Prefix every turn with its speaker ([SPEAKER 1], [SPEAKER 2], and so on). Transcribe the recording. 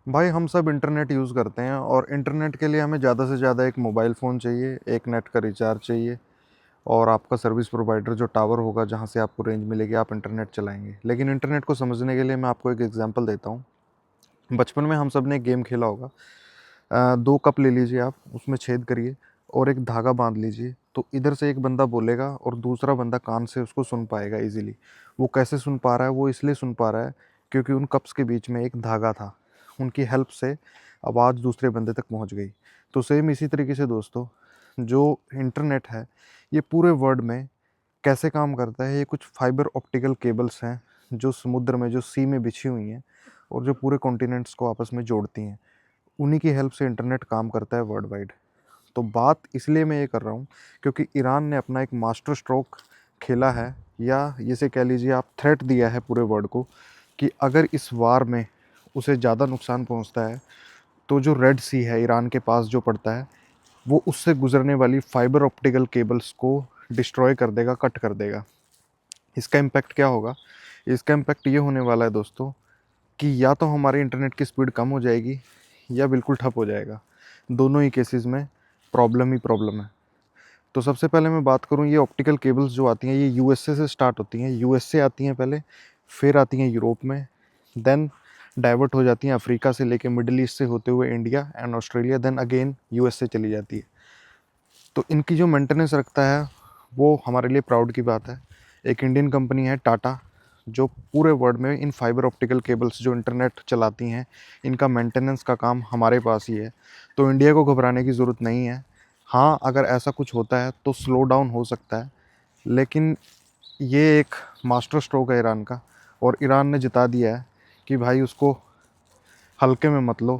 [SPEAKER 1] भाई हम सब इंटरनेट यूज़ करते हैं और इंटरनेट के लिए हमें ज़्यादा से ज़्यादा एक मोबाइल फ़ोन चाहिए, एक नेट का रिचार्ज चाहिए और आपका सर्विस प्रोवाइडर जो टावर होगा जहाँ से आपको रेंज मिलेगी आप इंटरनेट चलाएँगे। लेकिन इंटरनेट को समझने के लिए मैं आपको एक एग्ज़ाम्पल देता हूँ। बचपन में हम सब ने एक गेम खेला होगा। 2 कप ले लीजिए आप, उसमें छेद करिए और एक धागा बाँध लीजिए। तो इधर से एक बंदा बोलेगा और दूसरा बंदा कान से उसको सुन पाएगा ईज़िली। वो कैसे सुन पा रहा है? वो इसलिए सुन पा रहा है क्योंकि उन कप्स के बीच में एक धागा था। उनकी हेल्प से आवाज़ दूसरे बंदे तक पहुँच गई। तो सेम इसी तरीके से दोस्तों, जो इंटरनेट है, ये पूरे वर्ल्ड में कैसे काम करता है? ये कुछ फाइबर ऑप्टिकल केबल्स हैं, जो समुद्र में, जो सी में बिछी हुई हैं और जो पूरे कॉन्टिनेंट्स को आपस में जोड़ती हैं। उन्हीं की हेल्प से इंटरनेट काम करता है वर्ल्ड वाइड। तो बात इसलिए मैं ये कर रहा हूँ क्योंकि ईरान ने अपना एक मास्टर स्ट्रोक खेला है, या इसे कह लीजिए आप थ्रेट दिया है पूरे वर्ल्ड को कि अगर इस वार में उसे ज़्यादा नुकसान पहुँचता है तो जो रेड सी है ईरान के पास जो पड़ता है, वो उससे गुजरने वाली फाइबर ऑप्टिकल केबल्स को डिस्ट्रॉय कर देगा, कट कर देगा। इसका इम्पैक्ट क्या होगा? इसका इम्पैक्ट ये होने वाला है दोस्तों कि या तो हमारे इंटरनेट की स्पीड कम हो जाएगी या बिल्कुल ठप हो जाएगा। दोनों ही केसेस में प्रॉब्लम ही प्रॉब्लम है। तो सबसे पहले मैं बात करूँ, ये ऑप्टिकल केबल्स जो आती हैं ये यूएसए से स्टार्ट होती हैं। यूएसए आती हैं पहले, फिर आती हैं यूरोप में, देन डाइवर्ट हो जाती हैं अफ्रीका से लेके मिडल ईस्ट से होते हुए India and Australia, then again USA चली जाती है। तो इनकी जो मेंटेनेंस रखता है वो हमारे लिए प्राउड की बात है। एक इंडियन कंपनी है टाटा, जो पूरे वर्ल्ड में इन फाइबर ऑप्टिकल केबल्स जो इंटरनेट चलाती हैं, इनका मेंटेनेंस का काम हमारे पास ही है। तो इंडिया को घबराने की ज़रूरत नहीं है। हाँ, अगर ऐसा कुछ होता है तो स्लो डाउन हो सकता है, लेकिन ये एक मास्टर स्ट्रोक है ईरान का, और ईरान ने जिता दिया है कि भाई उसको हल्के में मत लो।